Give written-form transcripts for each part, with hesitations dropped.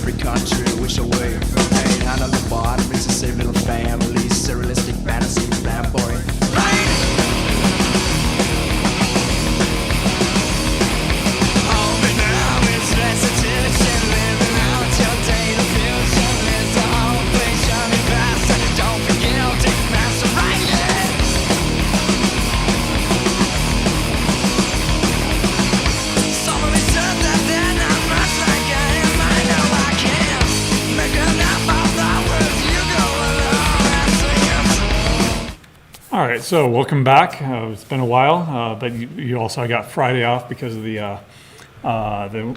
every country, wish away. Hey, hand on the bottom, it's a safe little family, surrealistic fantasy, flamboyant. All right, so welcome back. It's been a while, but you also got Friday off because of the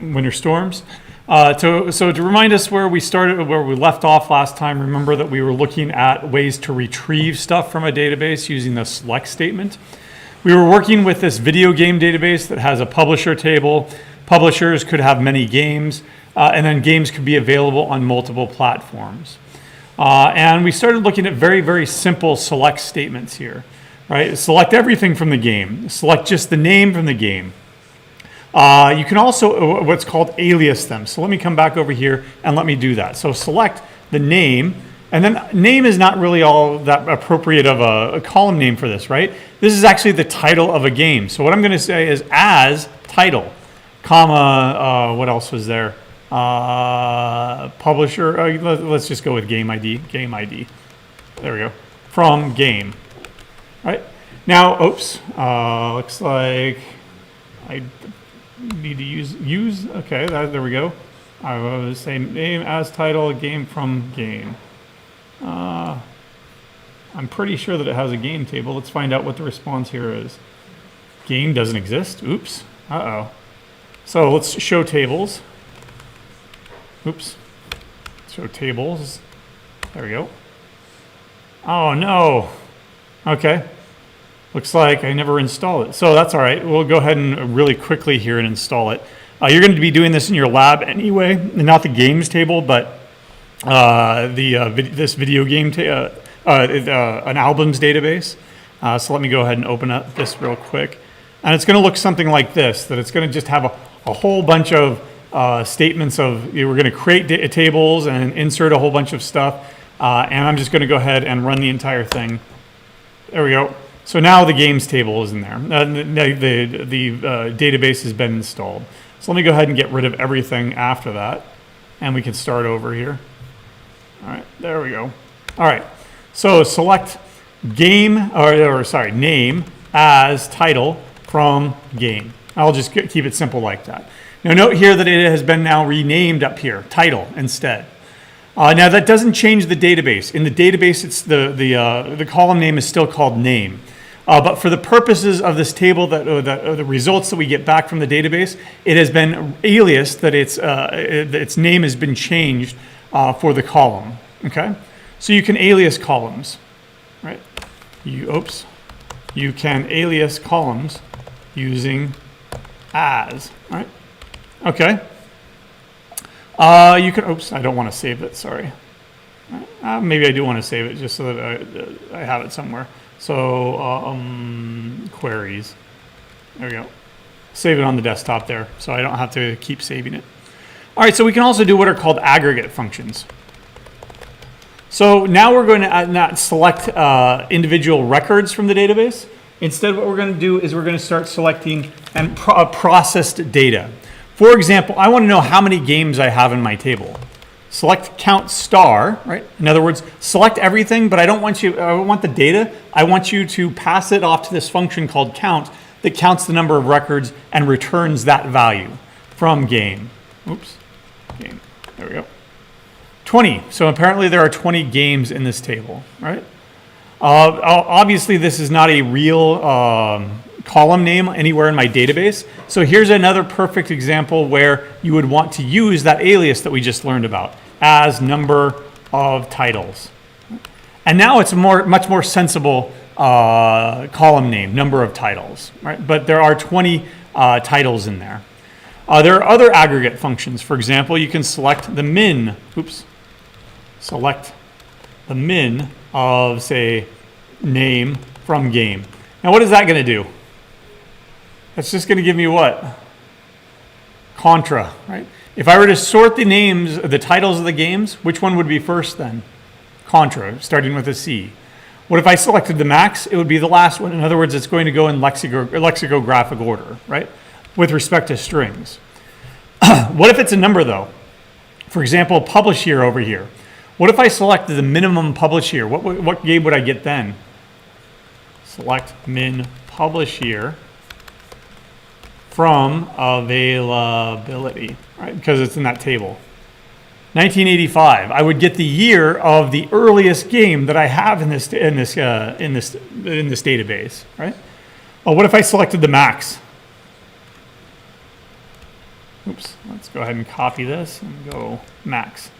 winter storms. So to remind us where we started, where we left off last time, remember that we were looking at ways to retrieve stuff from a database using the select statement. We were working with this video game database that has a publisher table. Publishers could have many games, and then games could be available on multiple platforms. And we started looking at very, very simple select statements here, right? Select everything from the game. Select just the name from the game. You can also what's called alias them. So let me come back over here and let me do that. So select the name, and then name is not really all that appropriate of a column name for this, right? This is actually the title of a game. So what I'm going to say is as title, comma, what else was there? Publisher, let's just go with game ID. There we go. From game. Right? Now, oops, looks like I need to use, okay, there we go. I will say name as title, game from game. I'm pretty sure that it has a game table. Let's find out what the response here is. Game doesn't exist. Oops. Uh-oh. So let's show tables. Oops. Show tables. There we go. Oh no. Okay. Looks like I never installed it. So that's all right. We'll go ahead and really quickly here and install it. You're going to be doing this in your lab anyway, not the games table, but this video game, an albums database. So let me go ahead and open up this real quick. And it's going to look something like this, that it's going to just have a whole bunch of statements of, we're going to create tables and insert a whole bunch of stuff. And I'm just going to go ahead and run the entire thing. There we go. So now the games table is in there. The database has been installed. So let me go ahead and get rid of everything after that. And we can start over here. All right, there we go. All right, so select game, name as title from game. I'll just keep it simple like that. Now note here that it has been now renamed up here, title instead. Now that doesn't change the database. In the database, it's the column name is still called name. But for the purposes of this table, the results that we get back from the database, it has been aliased, that its name has been changed for the column. Okay, so you can alias columns, right? You can alias columns using as, right? Okay. You can, I don't want to save it, sorry. Maybe I do want to save it just so that I have it somewhere. So, queries. There we go. Save it on the desktop there so I don't have to keep saving it. All right, so we can also do what are called aggregate functions. So now we're going to not select individual records from the database. Instead, what we're going to do is we're going to start selecting and processed data. For example, I want to know how many games I have in my table. Select count star, right? In other words, select everything, but I don't want I want the data. I want you to pass it off to this function called count that counts the number of records and returns that value from game. Oops, game, there we go. 20, so apparently there are 20 games in this table, right? Obviously this is not a real column name anywhere in my database. So here's another perfect example where you would want to use that alias that we just learned about as number of titles. And now it's a much more sensible column name, number of titles, right? But there are 20 titles in there. There are other aggregate functions. For example, you can select the min, select the min of, say, name from game. Now what is that going to do? That's just going to give me what? Contra, right? If I were to sort the names, the titles of the games, which one would be first then? Contra, starting with a C. What if I selected the max? It would be the last one. In other words, it's going to go in lexicographic order, right? With respect to strings. What if it's a number though? For example, publish year over here. What if I selected the minimum publish year? What game would I get then? Select min publish year from availability, right? Because it's in that table. 1985. I would get the year of the earliest game that I have in this database, right? Oh, what if I selected the max? Oops. Let's go ahead and copy this and go max.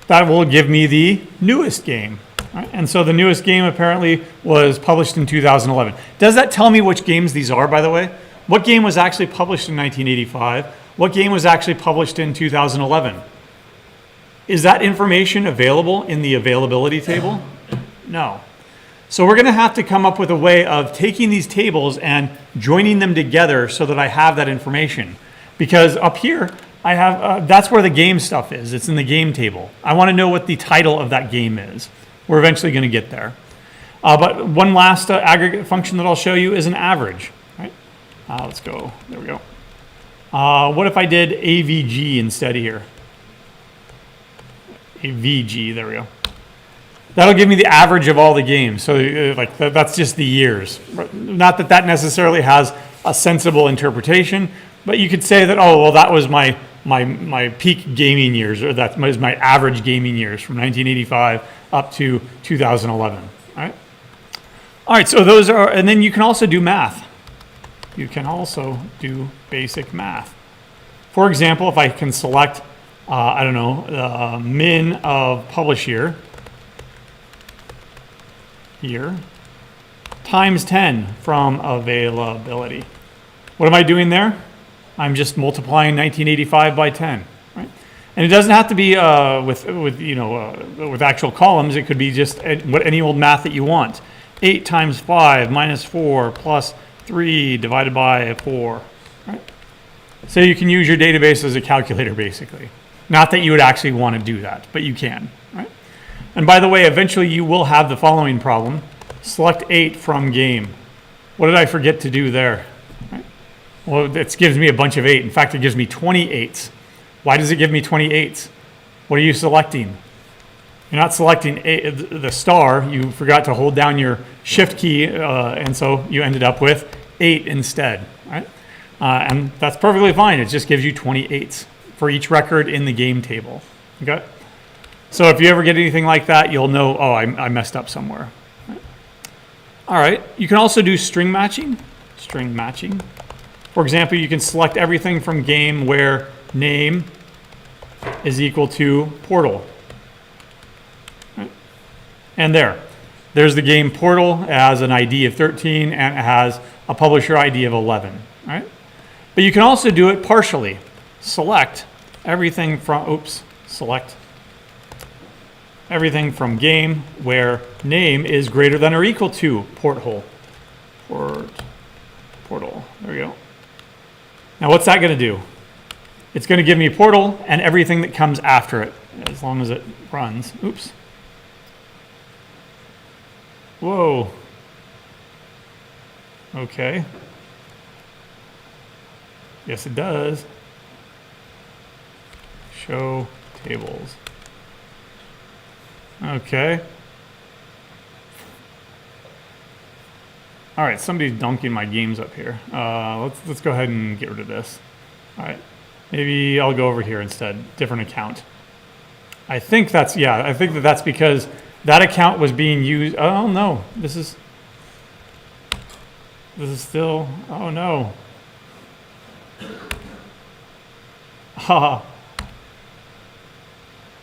That will give me the newest game. Right? And so the newest game apparently was published in 2011. Does that tell me which games these are, by the way? What game was actually published in 1985? What game was actually published in 2011? Is that information available in the availability table? No. So we're going to have to come up with a way of taking these tables and joining them together so that I have that information. Because up here, I have that's where the game stuff is. It's in the game table. I want to know what the title of that game is. We're eventually going to get there. But one last aggregate function that I'll show you is an average. Right? Let's go. There we go. What if I did AVG instead of here? AVG, there we go. That'll give me the average of all the games. So that's just the years. Not that that necessarily has a sensible interpretation, but you could say that, oh, well, that was my peak gaming years, or that was my average gaming years from 1985 up to 2011. All right, so those are, and then you can also do math. You can also do basic math. For example, if I can select, I don't know, min of publish year, here, times 10 from availability. What am I doing there? I'm just multiplying 1985 by 10, right? And it doesn't have to be with actual columns. It could be just any old math that you want. 8 times 5 minus 4 plus 3 divided by 4, right? So you can use your database as a calculator, basically. Not that you would actually want to do that, but you can, right? And by the way, eventually you will have the following problem. Select 8 from game. What did I forget to do there? Well, it gives me a bunch of 8. In fact, it gives me 28s. Why does it give me 28s? What are you selecting? You're not selecting the star. You forgot to hold down your shift key, and so you ended up with 8 instead. Right? And that's perfectly fine. It just gives you 28s for each record in the game table. Okay? So if you ever get anything like that, you'll know, oh, I messed up somewhere. All right. You can also do string matching. String matching. For example, you can select everything from game where name is equal to portal. Right? And there's the game portal. It has an ID of 13 and it has a publisher ID of 11. Right? But you can also do it partially. Select everything from, select everything from game where name is greater than or equal to porthole. Portal. There we go. Now what's that going to do? It's going to give me portal and everything that comes after it, as long as it runs. Oops. Whoa. Okay. Yes, it does. Show tables. Okay. All right, somebody's dunking my games up here. Let's go ahead and get rid of this. All right, maybe I'll go over here instead. Different account. I think that's because that account was being used. Oh no, this is still. Oh no. Haha.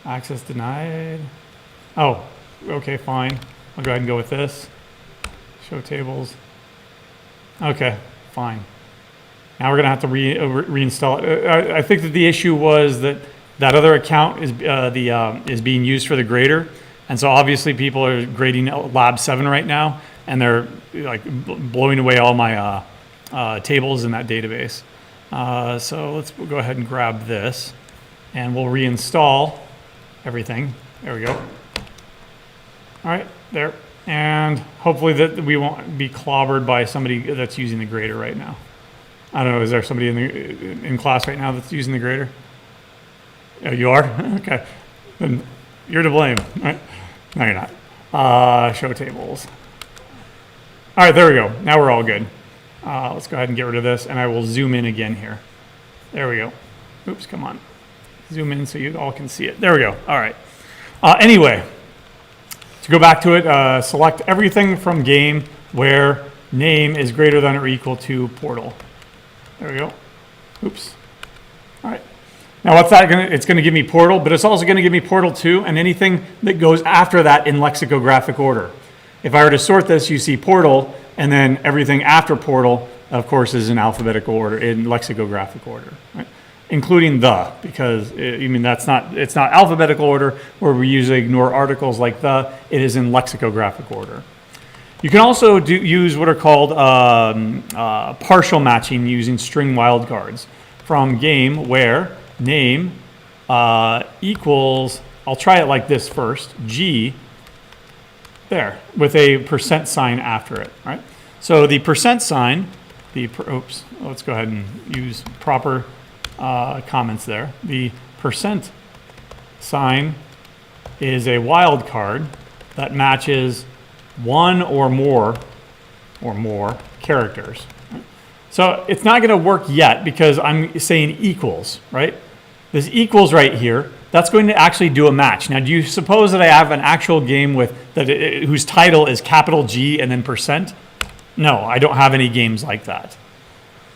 Access denied. Oh, okay, fine. I'll go ahead and go with this. Show tables. Okay, fine. Now we're going to have to reinstall it. I think that the issue was that other account is being used for the grader, and so obviously people are grading Lab 7 right now, and they're like blowing away all my tables in that database. So let's go ahead and grab this, and we'll reinstall everything. There we go. All right, there. And hopefully that we won't be clobbered by somebody that's using the grader right now. I don't know, is there somebody in class right now that's using the grader? Oh, you are? Okay. Then you're to blame. Right? No, you're not. Show tables. All right, there we go. Now we're all good. Let's go ahead and get rid of this, and I will zoom in again here. There we go. Oops, come on. Zoom in so you all can see it. There we go. All right. Anyway, to go back to it, select everything from game where name is greater than or equal to portal. There we go. Oops. All right. Now what's that going to, it's going to give me portal, but it's also going to give me portal 2 and anything that goes after that in lexicographic order. If I were to sort this, you see portal, and then everything after portal, of course, is in alphabetical order, in lexicographic order, right? Including the, because it's not alphabetical order where we usually ignore articles like the, it is in lexicographic order. You can also use what are called partial matching using string wildcards from game where name equals, I'll try it like this first, G, there, with a percent sign after it, right? So the percent sign, oops, let's go ahead and use proper comments there. The percent sign is a wildcard that matches one or more characters. So it's not going to work yet because I'm saying equals, right? This equals right here, that's going to actually do a match. Now, do you suppose that I have an actual game with whose title is capital G and then percent? No, I don't have any games like that.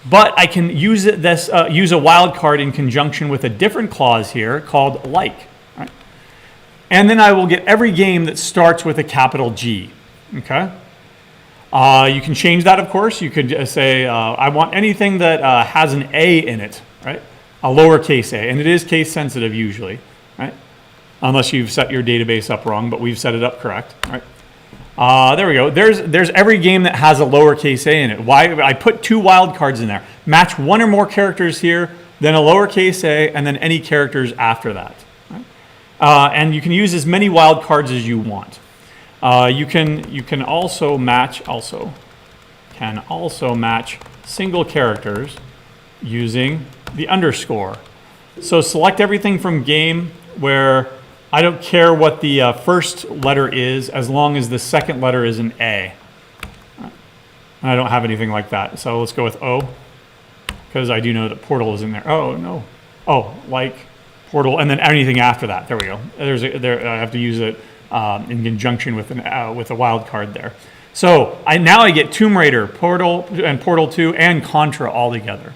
But I can use use a wildcard in conjunction with a different clause here called like. Right? And then I will get every game that starts with a capital G. Okay. You can change that, of course. You could say, I want anything that has an A in it, right? A lowercase a, and it is case sensitive usually, right? Unless you've set your database up wrong, but we've set it up correct, right? There we go. There's every game that has a lowercase a in it. Why? I put 2 wildcards in there. Match one or more characters here, then a lowercase a, and then any characters after that. Right? And you can use as many wildcards as you want. You can also match single characters using the underscore. So select everything from game where I don't care what the first letter is as long as the second letter is an A. And I don't have anything like that. So let's go with O because I do know that portal is in there. Oh, no. Oh, like portal and then anything after that. There we go. I have to use it in conjunction with a wild card there. So now I get Tomb Raider, Portal, and Portal 2, and Contra all together.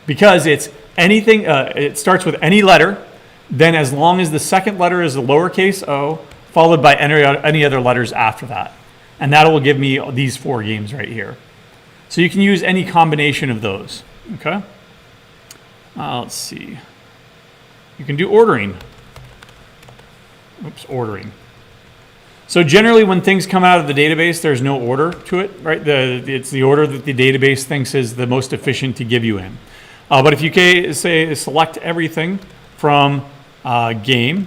Because it's anything, it starts with any letter, then as long as the second letter is a lowercase o, followed by any other letters after that. And that will give me these 4 games right here. So you can use any combination of those, okay? Let's see. You can do ordering. Oops, ordering. So generally when things come out of the database, there's no order to it, right? It's the order that the database thinks is the most efficient to give you in. But if you say select everything from game,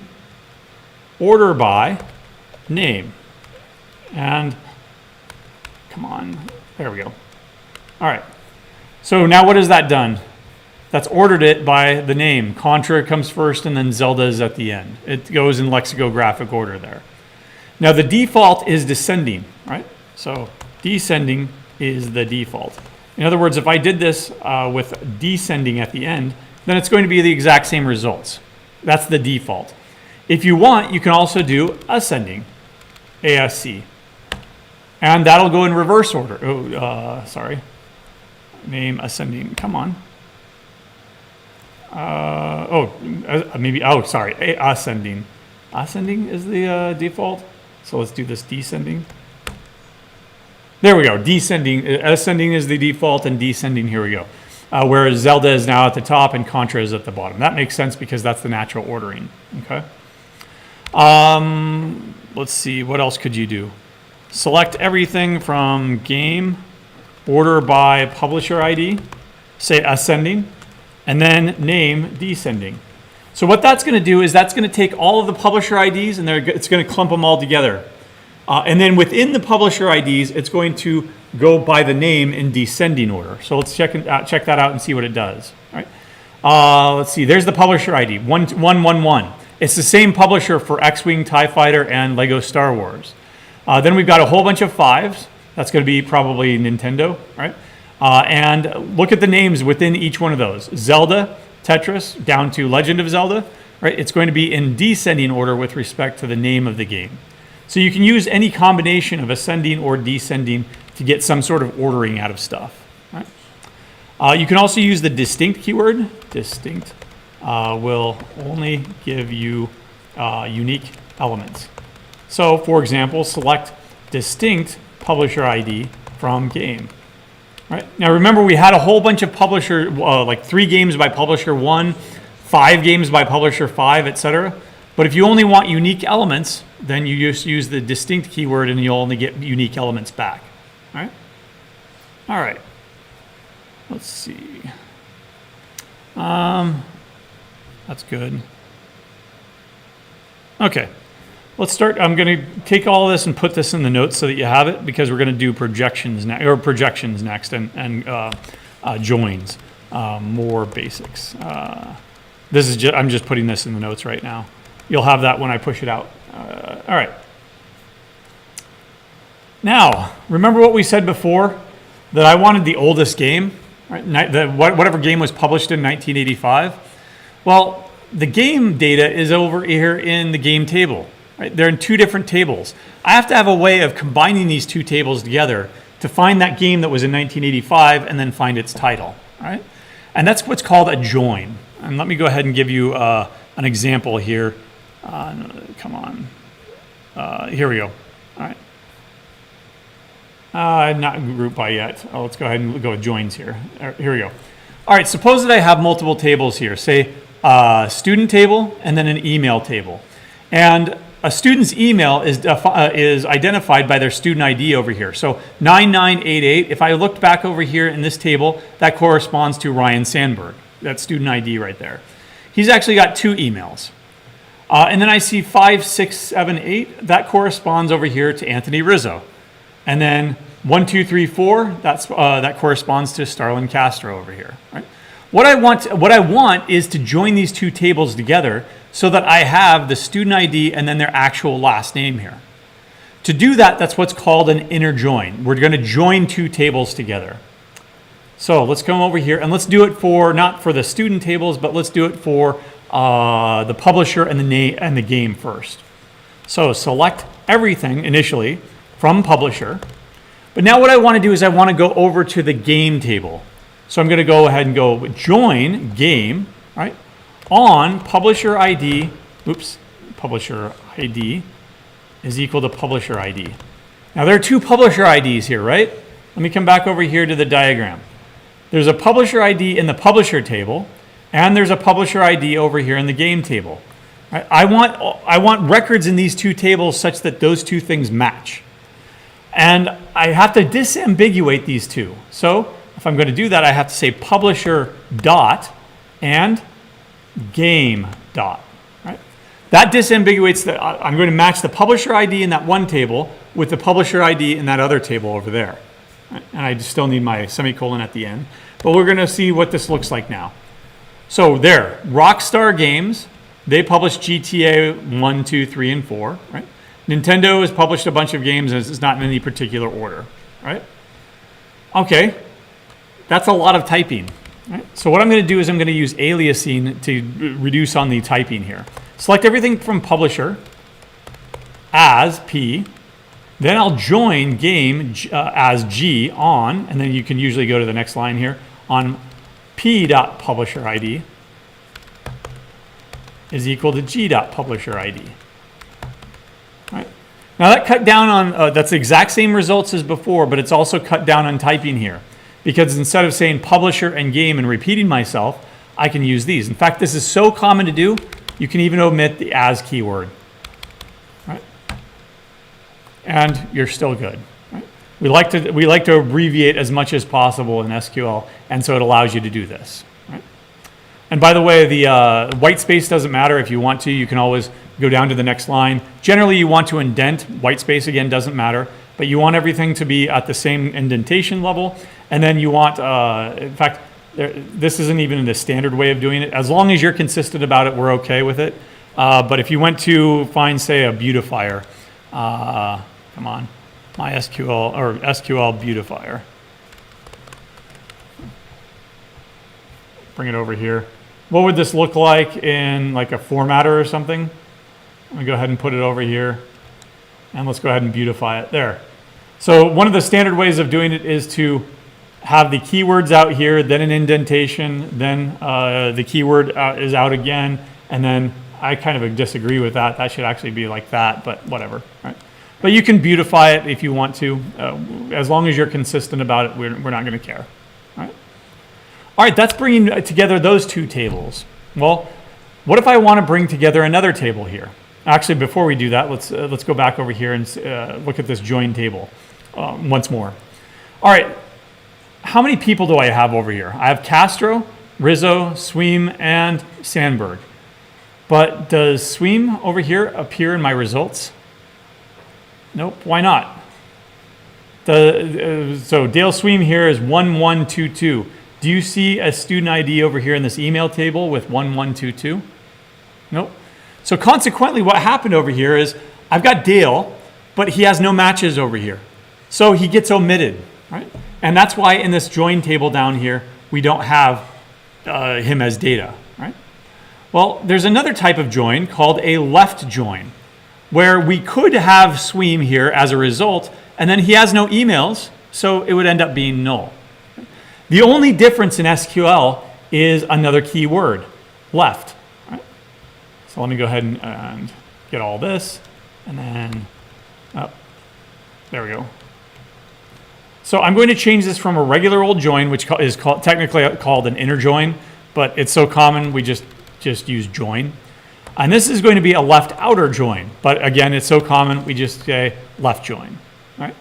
order by name, and come on, there we go. All right, so now what has that done? That's ordered it by the name. Contra comes first and then Zelda is at the end. It goes in lexicographic order there. Now the default is descending, right? So descending is the default. In other words, if I did this with descending at the end, then it's going to be the exact same results. That's the default. If you want, you can also do ascending, ASC. And that'll go in reverse order. Oh, sorry. Name ascending, come on. Sorry, ascending. Ascending is the default. So let's do this descending. There we go, descending. Ascending is the default and descending, here we go. Whereas Zelda is now at the top and Contra is at the bottom. That makes sense because that's the natural ordering, okay? Let's see, what else could you do? Select everything from game, order by publisher ID, say ascending, and then name descending. So what that's going to do is that's going to take all of the publisher IDs and it's going to clump them all together. And then within the publisher IDs, it's going to go by the name in descending order. So let's check that out and see what it does. All right. Let's see. There's the publisher ID, 1111. It's the same publisher for X-Wing, TIE Fighter, and Lego Star Wars. Then we've got a whole bunch of 5s. That's going to be probably Nintendo, right? And look at the names within each one of those. Zelda, Tetris, down to Legend of Zelda, right? It's going to be in descending order with respect to the name of the game. So you can use any combination of ascending or descending to get some sort of ordering out of stuff, right? You can also use the distinct keyword. Distinct will only give you unique elements. So, for example, select distinct publisher ID from game. Right. Now remember, we had a whole bunch of publisher, like 3 games by publisher 1, 5 games by publisher 5, etc. But if you only want unique elements, then you just use the distinct keyword and you'll only get unique elements back. All right. All right. Let's see. That's good. Okay. Let's start. I'm going to take all of this and put this in the notes so that you have it, because we're going to do projections next and joins, more basics. This is I'm just putting this in the notes right now. You'll have that when I push it out. All right. Now, remember what we said before, that I wanted the oldest game, right? Whatever game was published in 1985. Well, the game data is over here in the game table. Right? They're in 2 different tables. I have to have a way of combining these 2 tables together to find that game that was in 1985 and then find its title. Right? And that's what's called a join. And let me go ahead and give you an example here. Come on. Here we go. All right. Not group by yet. Let's go ahead and go with joins here. Here we go. All right. Suppose that I have multiple tables here. Say a student table and then an email table. And a student's email is identified by their student ID over here. So 9988, if I looked back over here in this table, that corresponds to Ryan Sandberg, that student ID right there. He's actually got 2 emails. And then I see 5678, that corresponds over here to Anthony Rizzo. And then 1234, that corresponds to Starlin Castro over here. Right? What I want is to join these 2 tables together so that I have the student ID and then their actual last name here. To do that, that's what's called an inner join. We're going to join 2 tables together. So let's come over here and let's do it for, not for the student tables, but let's do it for the publisher and the name and the game first. So select everything initially from publisher. But now what I want to do is I want to go over to the game table. So I'm going to go ahead and go join game, right? On publisher ID, publisher ID is equal to publisher ID. Now there are 2 publisher IDs here, right? Let me come back over here to the diagram. There's a publisher ID in the publisher table, and there's a publisher ID over here in the game table. Right? I want records in these 2 tables such that those 2 things match. And I have to disambiguate these 2. So if I'm going to do that, I have to say publisher dot and game dot. Right? That disambiguates that. I'm going to match the publisher ID in that one table with the publisher ID in that other table over there. Right? And I still need my semicolon at the end. But we're going to see what this looks like now. So there, Rockstar Games, they published GTA 1, 2, 3, and 4. Right? Nintendo has published a bunch of games and it's not in any particular order. Right? Okay, that's a lot of typing. Right? So what I'm going to do is I'm going to use aliasing to reduce on the typing here. Select everything from publisher as P. Then I'll join game as G on, and then you can usually go to the next line here, on P.publisher ID is equal to G.publisher ID. Right? Now that cut down on, that's the exact same results as before, but it's also cut down on typing here. Because instead of saying publisher and game and repeating myself, I can use these. In fact, this is so common to do, you can even omit the as keyword. Right? And you're still good. Right? We like to abbreviate as much as possible in SQL, and so it allows you to do this. Right? And by the way, the white space doesn't matter. If you want to, you can always go down to the next line. Generally, you want to indent. White space, again, doesn't matter. But you want everything to be at the same indentation level. And then you want, in fact, this isn't even the standard way of doing it. As long as you're consistent about it, we're okay with it. But if you went to find, say, a beautifier, come on, MySQL or SQL beautifier. Bring it over here. What would this look like in like a formatter or something? Let me go ahead and put it over here. And let's go ahead and beautify it there. So one of the standard ways of doing it is to have the keywords out here, then an indentation, then the keyword is out again, and then I kind of disagree with that. That should actually be like that, but whatever, right? But you can beautify it if you want to. As long as you're consistent about it, we're not going to care, right? All right, that's bringing together those two tables. Well, what if I want to bring together another table here? Actually, before we do that, let's go back over here and look at this join table once more. All right, how many people do I have over here? I have Castro, Rizzo, Sweem, and Sandberg. But does Sweem over here appear in my results? Nope, why not? So Dale Sweem here is 1122. Do you see a student ID over here in this email table with 1122? Nope. So consequently, what happened over here is I've got Dale, but he has no matches over here. So he gets omitted, right? And that's why in this join table down here, we don't have him as data, right? Well, there's another type of join called a left join, where we could have Sweem here as a result, and then he has no emails, so it would end up being null. The only difference in SQL is another keyword, left. Right? So let me go ahead and get all this, and then, there we go. So I'm going to change this from a regular old join, which is technically called an inner join, but it's so common we just use join. And this is going to be a left outer join, but again, it's so common we just say left join. Right?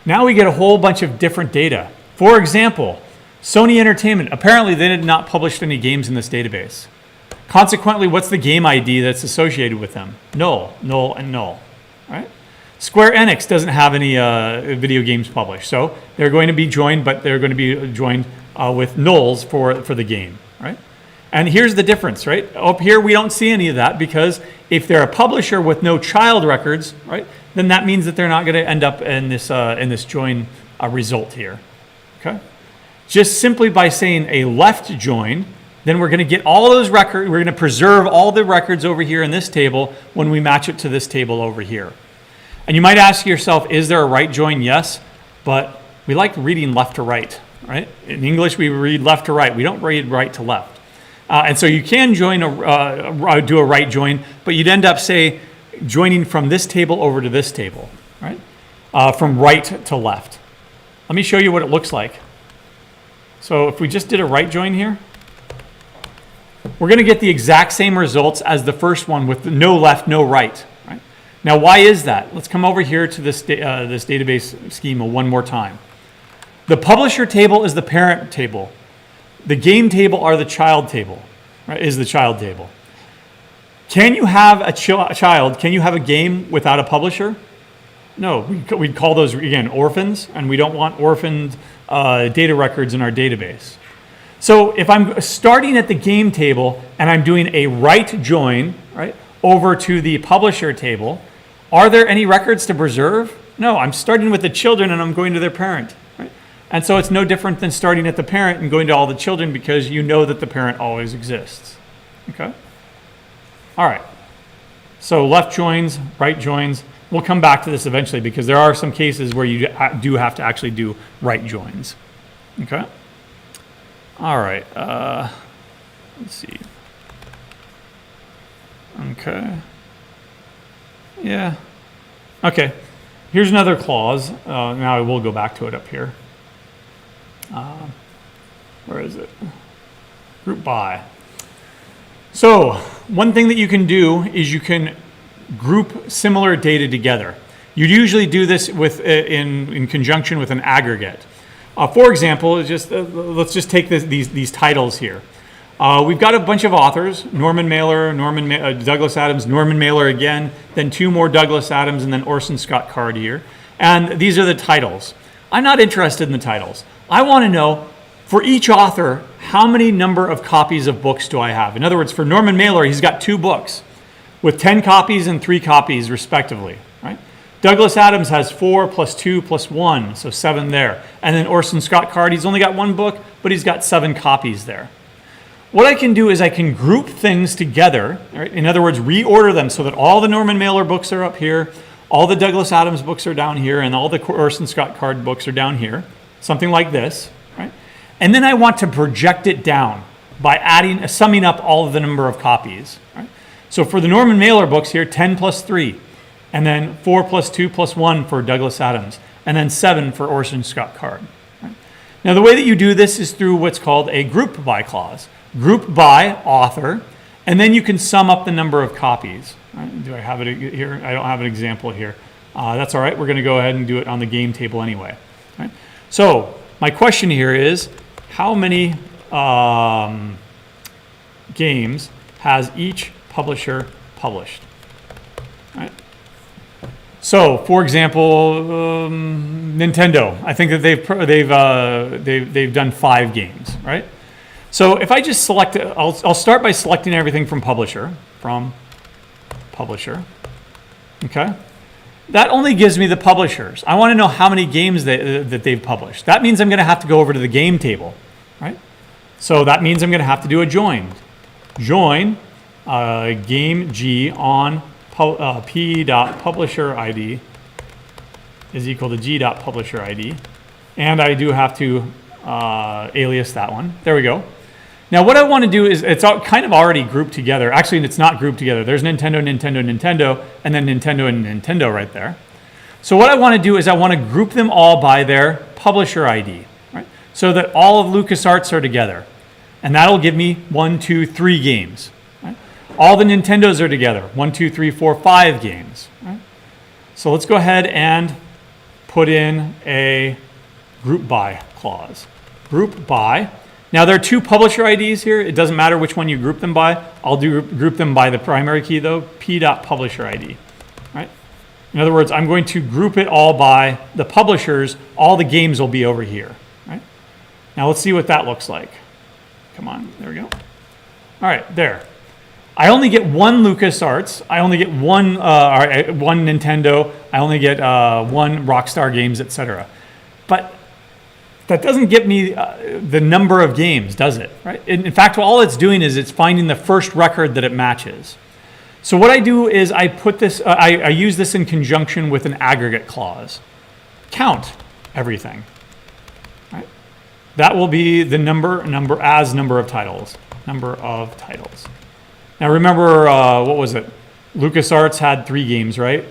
Now we get a whole bunch of different data. For example, Sony Entertainment, apparently they did not publish any games in this database. Consequently, what's the game ID that's associated with them? Null, null, and null, right? Square Enix doesn't have any video games published, so they're going to be joined, but they're going to be joined with nulls for the game, right? And here's the difference, right? Up here, we don't see any of that because if they're a publisher with no child records, right, then that means that they're not going to end up in this join result here. Okay, just simply by saying a left join, then we're going to get all those records. We're going to preserve all the records over here in this table when we match it to this table over here. And you might ask yourself, is there a right join? Yes, but we like reading left to right, right? In English, we read left to right. We don't read right to left. And so you can join do a right join, but you'd end up, say, joining from this table over to this table, right? From right to left. Let me show you what it looks like. So if we just did a right join here, we're going to get the exact same results as the first one with no left, no right. Right? Now, why is that? Let's come over here to this database schema one more time. The publisher table is the parent table. The game table are the child table, right? Is the child table. Can you have a child? Can you have a game without a publisher? No, we'd call those, again, orphans, and we don't want orphaned data records in our database. So if I'm starting at the game table and I'm doing a right join, right, over to the publisher table, are there any records to preserve? No, I'm starting with the children and I'm going to their parent. Right? And so it's no different than starting at the parent and going to all the children because you know that the parent always exists. Okay? All right. So left joins, right joins. We'll come back to this eventually because there are some cases where you do have to actually do right joins. Okay? All right. Let's see. Okay. Yeah. Okay. Here's another clause. Now I will go back to it up here. Where is it? Group by. So one thing that you can do is you can group similar data together. You'd usually do this with in conjunction with an aggregate. For example, let's just take these titles here. We've got a bunch of authors: Norman Mailer, Douglas Adams, Norman Mailer again, then 2 more Douglas Adams, and then Orson Scott Card here. And these are the titles. I'm not interested in the titles. I want to know, for each author, how many number of copies of books do I have? In other words, for Norman Mailer, he's got 2 books with 10 copies and 3 copies respectively, right? Douglas Adams has 4 plus 2 plus 1, so 7 there. And then Orson Scott Card, he's only got 1 book, but he's got 7 copies there. What I can do is I can group things together, right? In other words, reorder them so that all the Norman Mailer books are up here, all the Douglas Adams books are down here, and all the Orson Scott Card books are down here, something like this, right? And then I want to project it down by summing up all of the number of copies, right? So for the Norman Mailer books here, 10 plus 3, and then 4 plus 2 plus 1 for Douglas Adams, and then 7 for Orson Scott Card. Right? Now the way that you do this is through what's called a group by clause. Group by author, and then you can sum up the number of copies. Right? Do I have it here? I don't have an example here. That's all right. We're going to go ahead and do it on the game table anyway. Right? So my question here is, how many games has each publisher published? Right? So, for example, Nintendo. I think that they've done 5 games, right? So if I just select, I'll start by selecting everything from publisher, okay? That only gives me the publishers. I want to know how many games that they've published. That means I'm going to have to go over to the game table, right? So that means I'm going to have to do a join. Join game G on p.publisher ID is equal to g.publisher ID. And I do have to alias that one. There we go. Now what I want to do is, it's kind of already grouped together. Actually, it's not grouped together. There's Nintendo, Nintendo, Nintendo, and then Nintendo and Nintendo right there. So what I want to do is I want to group them all by their publisher ID, right? So that all of LucasArts are together. And that'll give me 1, 2, 3 games. Right? All the Nintendos are together. 1, 2, 3, 4, 5 games. Right? So let's go ahead and put in a group by clause. Group by. Now there are 2 publisher IDs here. It doesn't matter which one you group them by. I'll group them by the primary key though, p.publisher ID. Right? In other words, I'm going to group it all by the publishers. All the games will be over here. Right? Now let's see what that looks like. Come on, there we go. All right, there. I only get 1 LucasArts. I only get 1 Nintendo. I only get 1 Rockstar Games, etc. But that doesn't get me the number of games, does it? Right? In fact, all it's doing is it's finding the first record that it matches. So what I do is I put this, I use this in conjunction with an aggregate clause. Count everything. Right? That will be the number of titles. Number of titles. Now remember, what was it? LucasArts had 3 games, right?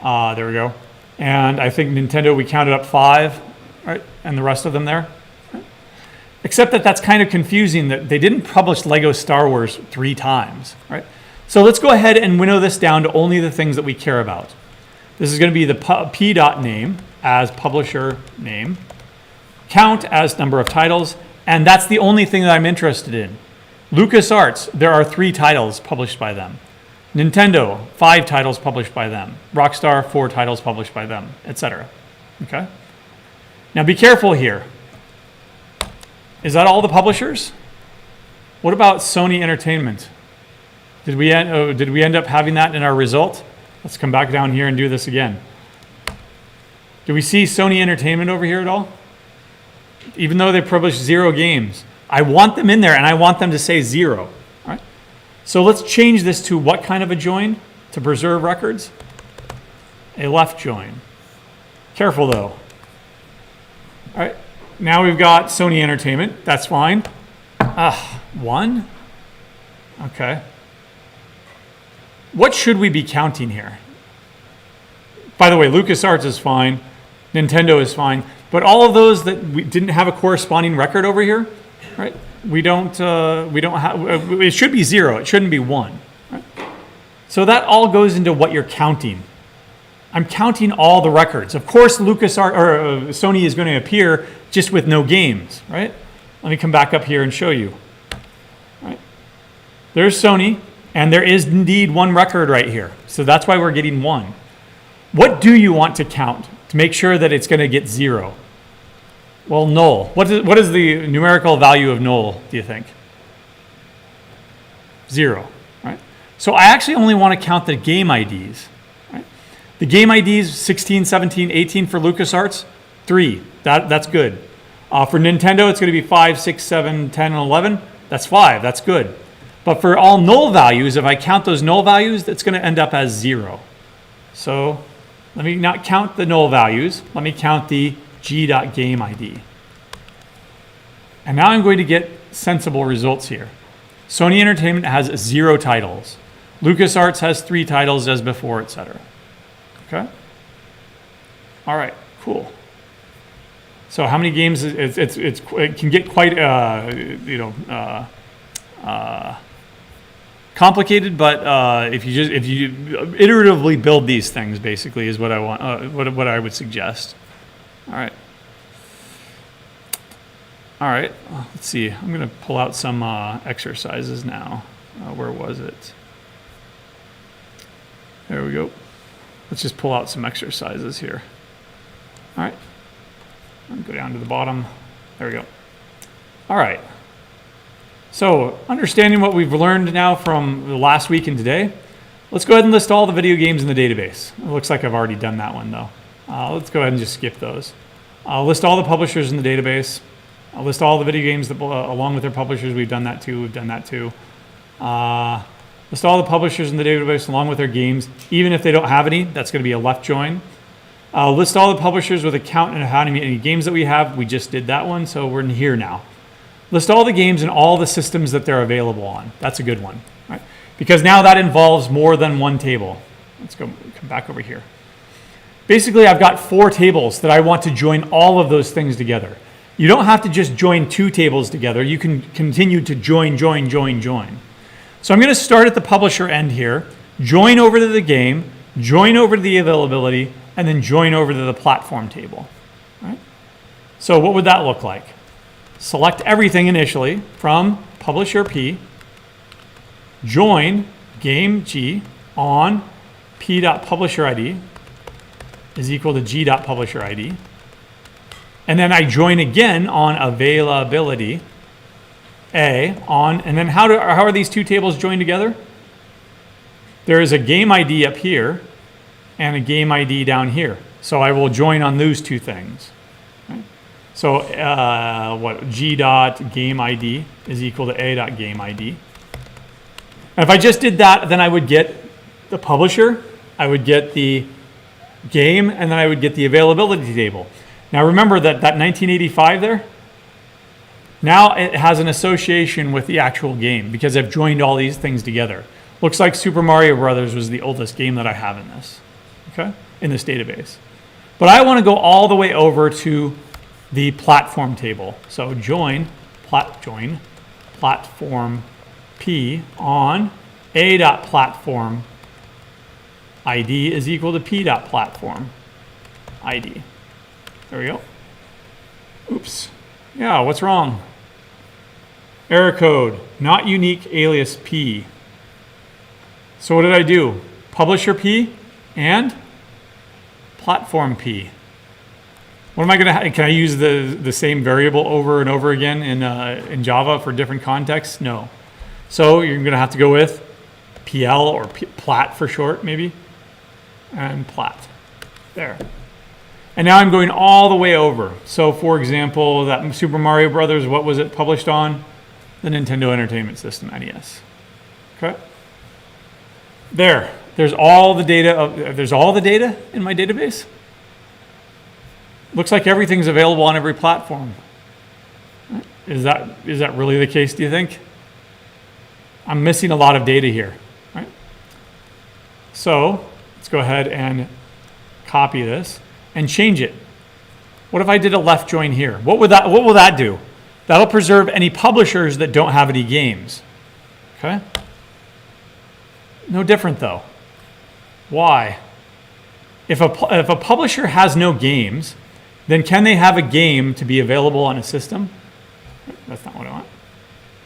There we go. And I think Nintendo, we counted up 5. Right, and the rest of them there. Right? Except that that's kind of confusing that they didn't publish Lego Star Wars 3 times, right? So let's go ahead and winnow this down to only the things that we care about. This is going to be the p.name as publisher name, count as number of titles, and that's the only thing that I'm interested in. LucasArts, there are 3 titles published by them. Nintendo, 5 titles published by them. Rockstar, 4 titles published by them, etc. Okay? Now be careful here. Is that all the publishers? What about Sony Entertainment? Did we end up having that in our result? Let's come back down here and do this again. Do we see Sony Entertainment over here at all? Even though they published 0 games. I want them in there and I want them to say 0. All right? So let's change this to what kind of a join to preserve records? A left join. Careful though. All right, now we've got Sony Entertainment. That's fine. 1? Okay. What should we be counting here? By the way, LucasArts is fine. Nintendo is fine. But all of those that we didn't have a corresponding record over here, right? We don't have, it should be 0. It shouldn't be 1. Right? So that all goes into what you're counting. I'm counting all the records. Of course, Sony is going to appear just with no games, right? Let me come back up here and show you. There's Sony, and there is indeed one record right here. So that's why we're getting 1. What do you want to count to make sure that it's going to get 0? Well, null. What is the numerical value of null, do you think? 0, right? So I actually only want to count the game IDs. Right? The game IDs, 16, 17, 18 for LucasArts, 3. That's good. For Nintendo, it's going to be 5, 6, 7, 10, and 11. That's 5. That's good. But for all null values, if I count those null values, it's going to end up as 0. So let me not count the null values. Let me count the g.gameID. And now I'm going to get sensible results here. Sony Entertainment has 0 titles. LucasArts has 3 titles as before, etc. Okay? All right, cool. So how many games? It can get quite complicated, but if you iteratively build these things, basically, is what I want. What I would suggest. All right. All right. Let's see. I'm going to pull out some exercises now. Where was it? There we go. Let's just pull out some exercises here. All right. I'll go down to the bottom. There we go. All right. So, understanding what we've learned now from the last week and today, let's go ahead and list all the video games in the database. It looks like I've already done that one, though. Let's go ahead and just skip those. I'll list all the publishers in the database. I'll list all the video games that, along with their publishers. We've done that too. List all the publishers in the database along with their games. Even if they don't have any, that's going to be a left join. List all the publishers with a count and how many games that we have. We just did that one, so we're in here now. List all the games and all the systems that they're available on. That's a good one, right? Because now that involves more than one table. Let's come back over here. Basically, I've got 4 tables that I want to join all of those things together. You don't have to just join 2 tables together. You can continue to join. So I'm going to start at the publisher end here, join over to the game, join over to the availability, and then join over to the platform table. Right? So what would that look like? Select everything initially from publisher P, join game G on P.publisherID is equal to G.publisherID. And then I join again on availability A on, and then how are these 2 tables joined together? There is a game ID up here and a game ID down here. So I will join on those 2 things. Right? So G.gameID is equal to A.gameID. And if I just did that, then I would get the publisher, I would get the game, and then I would get the availability table. Now remember that 1985 there, now it has an association with the actual game because I've joined all these things together. Looks like Super Mario Brothers was the oldest game that I have in this, okay, in this database. But I want to go all the way over to the platform table. So join platform P on A.platform ID is equal to P.platform ID. There we go. Oops. Yeah, what's wrong? Error code, not unique alias P. So what did I do? Publisher P and platform P. What am I going to? Can I use the same variable over and over again in Java for different contexts? No. So you're going to have to go with PL or plat for short, maybe, and plat. There. And now I'm going all the way over. So for example, that Super Mario Brothers, what was it published on? The Nintendo Entertainment System, NES. Okay. There's all the data. There's all the data in my database. Looks like everything's available on every platform. Is that really the case, do you think? I'm missing a lot of data here, right? So let's go ahead and copy this and change it. What if I did a left join here? What will that do? That'll preserve any publishers that don't have any games. Okay? No different though. Why? If a publisher has no games, then can they have a game to be available on a system? That's not what I want.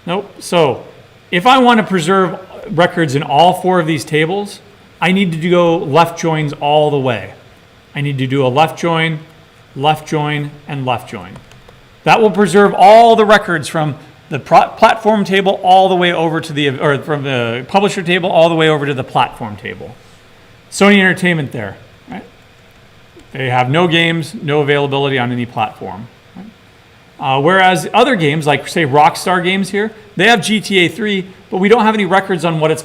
Nope. So If I want to preserve records in all 4 of these tables, I need to go left joins all the way. I need to do a left join, and left join. That will preserve all the records from the platform table all the way over to the, or from the publisher table all the way over to the platform table. Sony Entertainment there, right? They have no games, no availability on any platform. Right? Whereas other games, like say Rockstar games here, they have GTA 3, but we don't have any records on what its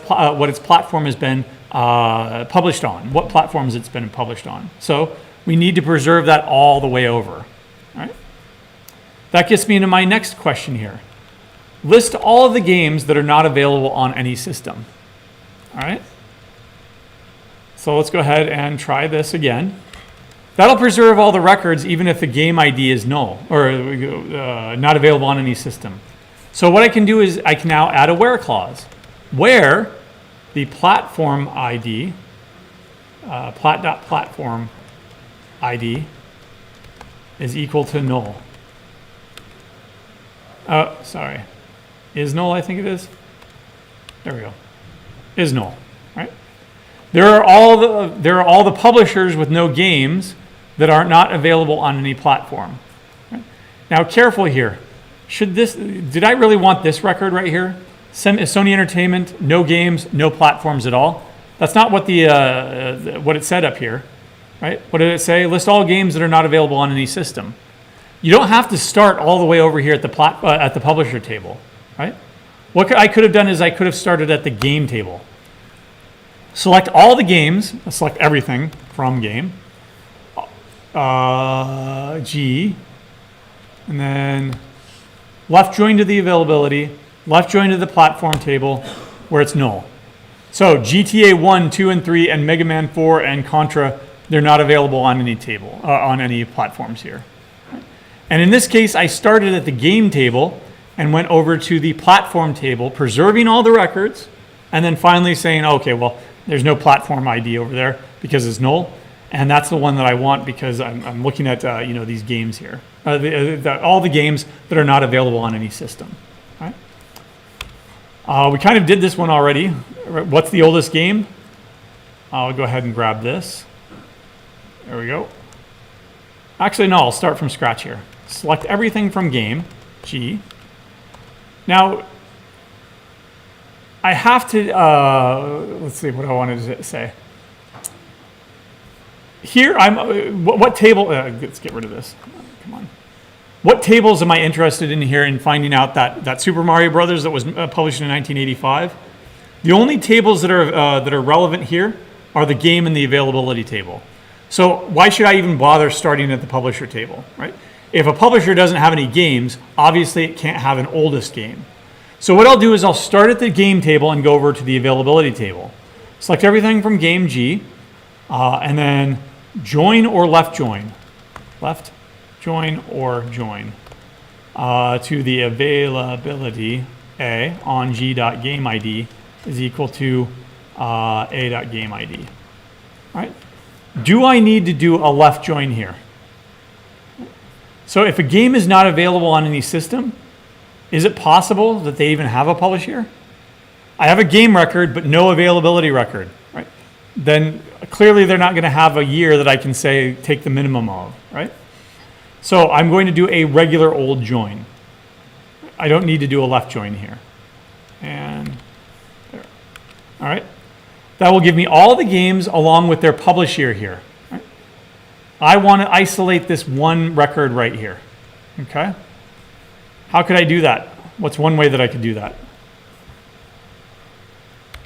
platform has been published on, what platforms it's been published on. So we need to preserve that all the way over. Right? That gets me into my next question here. List all of the games that are not available on any system. All right? So let's go ahead and try this again. That'll preserve all the records even if the game ID is null or not available on any system. So what I can do is I can now add a where clause where the platform ID, plat.platform ID is equal to null. Oh, sorry. Is null, I think it is. There we go. Is null, right? There are all the publishers with no games that are not available on any platform. Right? Now, careful here. Did I really want this record right here? Sony Entertainment, no games, no platforms at all. That's not what what it said up here, right? What did it say? List all games that are not available on any system. You don't have to start all the way over here at the publisher table, right? What I could have done is I could have started at the game table. Select all the games, select everything from game, G, and then left join to the availability, left join to the platform table where it's null. So GTA 1, 2, and 3, and Mega Man 4 and Contra, they're not available on any table, on any platforms here. And in this case, I started at the game table and went over to the platform table, preserving all the records, and then finally saying, okay, well, there's no platform ID over there because it's null, and that's the one that I want because I'm looking at these games here, all the games that are not available on any system. Right? We kind of did this one already. What's the oldest game? I'll go ahead and grab this. There we go. Actually, no, I'll start from scratch here. Select everything from game, G. Now, I have to, let's see what I wanted to say. Here, what table, let's get rid of this. Come on. What tables am I interested in here in finding out that Super Mario Brothers that was published in 1985? The only tables that are relevant here are the game and the availability table. So why should I even bother starting at the publisher table, right? If a publisher doesn't have any games, obviously it can't have an oldest game. So what I'll do is I'll start at the game table and go over to the availability table. Select everything from game G, and then join or left join. Left join or join to the availability A on G.GameID is equal to A.GameID. All right? Do I need to do a left join here? So if a game is not available on any system, is it possible that they even have a publisher? I have a game record, but no availability record, right? Then clearly they're not going to have a year that I can say take the minimum of, right? So I'm going to do a regular old join. I don't need to do a left join here. And there. All right. That will give me all the games along with their publisher here. Right? I want to isolate this one record right here. Okay? How could I do that? What's one way that I could do that?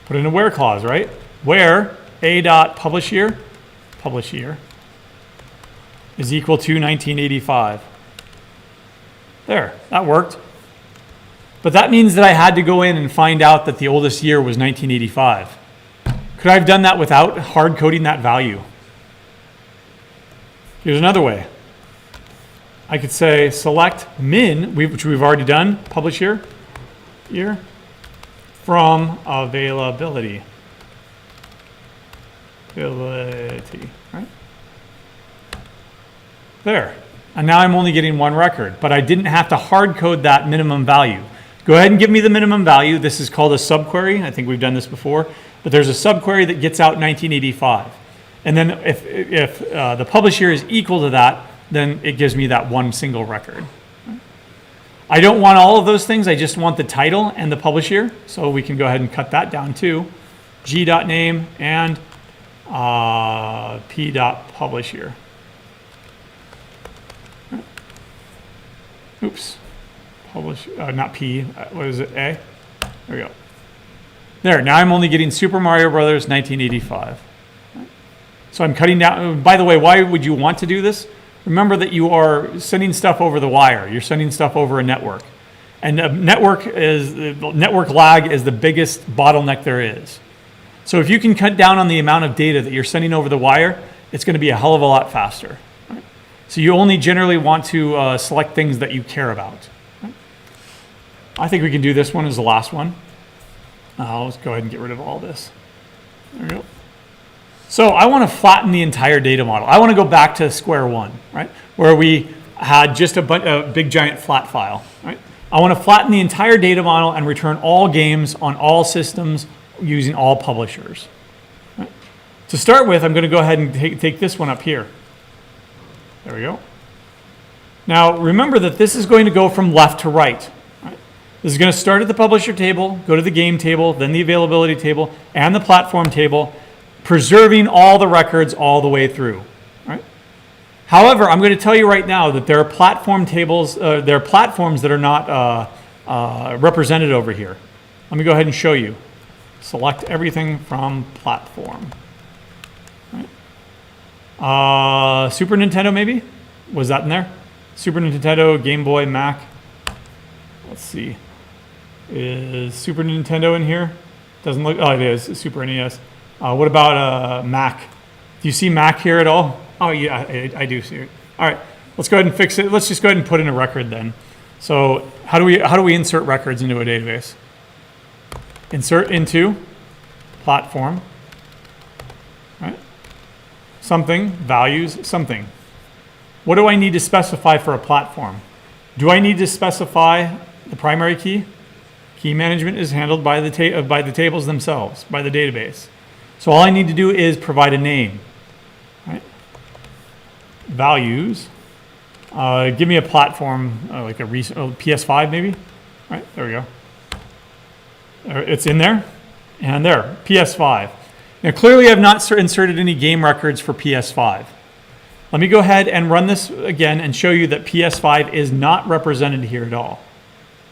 Put in a where clause, right? Where a.publisher is equal to 1985. There, that worked. But that means that I had to go in and find out that the oldest year was 1985. Could I have done that without hard coding that value? Here's another way. I could say select min, which we've already done, publisher year, from availability. Right? There. And now I'm only getting one record, but I didn't have to hard code that minimum value. Go ahead and give me the minimum value. This is called a subquery. I think we've done this before. But there's a subquery that gets out 1985. And then if the publish year is equal to that, then it gives me that one single record. I don't want all of those things. I just want the title and the publish year. So we can go ahead and cut that down too. G.name and P.publish year. Oops. Publish, not P, what is it, A? There we go. There, now I'm only getting Super Mario Brothers 1985. So I'm cutting down, by the way, why would you want to do this? Remember that you are sending stuff over the wire. You're sending stuff over a network. And network lag is the biggest bottleneck there is. So if you can cut down on the amount of data that you're sending over the wire, it's going to be a hell of a lot faster. Right? So you only generally want to select things that you care about. Right? I think we can do this one as the last one. Let's go ahead and get rid of all this. There we go. So I want to flatten the entire data model. I want to go back to square one, right? Where we had just a big giant flat file, right? I want to flatten the entire data model and return all games on all systems using all publishers. Right? To start with, I'm going to go ahead and take this one up here. There we go. Now remember that this is going to go from left to right. This is going to start at the publisher table, go to the game table, then the availability table, and the platform table, preserving all the records all the way through. Right? However, I'm going to tell you right now that there are platform tables, there are platforms that are not represented over here. Let me go ahead and show you. Select everything from platform. Right? Super Nintendo maybe? Was that in there? Super Nintendo, Game Boy, Mac. Let's see. Is Super Nintendo in here? Doesn't look, oh, it is, Super NES. What about Mac? Do you see Mac here at all? Oh, yeah, I do see it. All right, let's go ahead and fix it. Let's just go ahead and put in a record then. So how do we insert records into a database? Insert into platform, right? Something, values, something. What do I need to specify for a platform? Do I need to specify the primary key? Key management is handled by the tables themselves, by the database. So all I need to do is provide a name. Right? Values. Give me a platform, like a PS5 maybe. Right, there we go. It's in there, and there, PS5. Now clearly I've not inserted any game records for PS5. Let me go ahead and run this again and show you that PS5 is not represented here at all.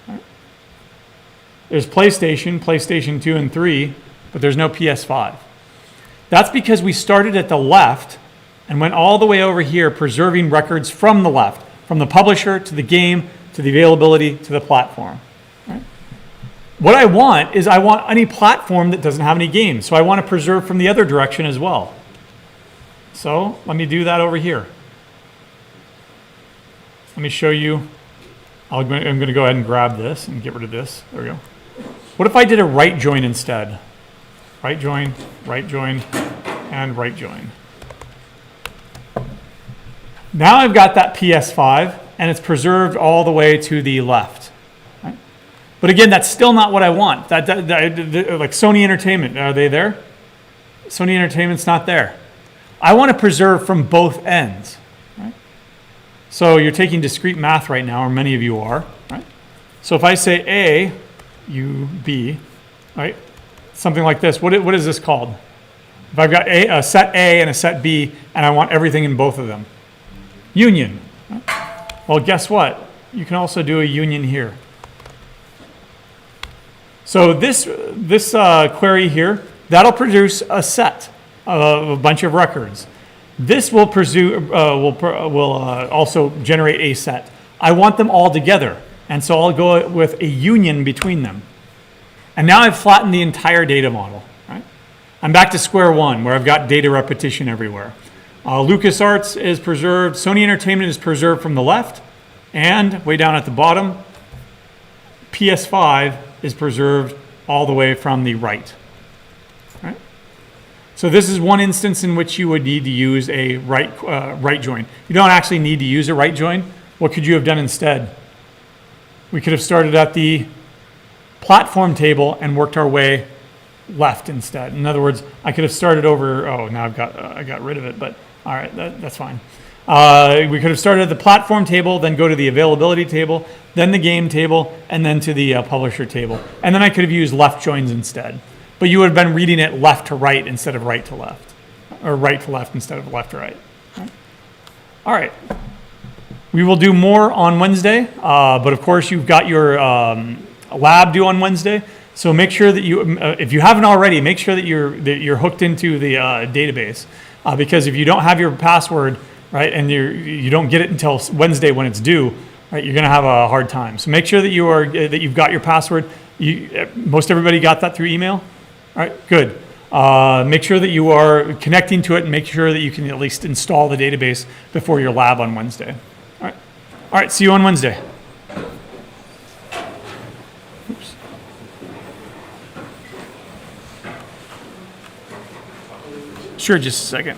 Right. There's PlayStation 2 and 3, but there's no PS5. That's because we started at the left and went all the way over here preserving records from the left, from the publisher to the game to the availability to the platform. Right. What I want is I want any platform that doesn't have any games, so I want to preserve from the other direction as well. So let me do that over here. Let me show you. I'm going to go ahead and grab this and get rid of this. There we go. What if I did a right join instead? Right join, and right join. Now I've got that PS5, and it's preserved all the way to the left. Right? But again, that's still not what I want. Like Sony Entertainment, are they there? Sony Entertainment's not there. I want to preserve from both ends. Right? So you're taking discrete math right now, or many of you are. Right? So if I say A, U, B, right? Something like this. What is this called? If I've got a set A and a set B, and I want everything in both of them. Union. Right? Well, guess what? You can also do a union here. So this query here, that'll produce a set of a bunch of records. This will also generate a set. I want them all together, and so I'll go with a union between them. And now I've flattened the entire data model. Right? I'm back to square one, where I've got data repetition everywhere. LucasArts is preserved. Sony Entertainment is preserved from the left, and way down at the bottom, PS5 is preserved all the way from the right. Right? So this is one instance in which you would need to use a right join. You don't actually need to use a right join. What could you have done instead? We could have started at the platform table and worked our way left instead. In other words, I could have started over. Oh, now I got rid of it, but all right, that's fine. We could have started at the platform table, then go to the availability table, then the game table, and then to the publisher table. And then I could have used left joins instead. But you would have been reading it left to right instead of right to left, or right to left instead of left to right. All right. We will do more on Wednesday, but of course you've got your lab due on Wednesday. So make sure that you, if you haven't already, make sure that you're hooked into the database, because if you don't have your password, right, and you don't get it until Wednesday when it's due, right, you're going to have a hard time. So make sure that you've got your password. Most everybody got that through email. All right, good. Make sure that you are connecting to it, and make sure that you can at least install the database before your lab on Wednesday. All right, see you on Wednesday. Oops. Sure, just a second.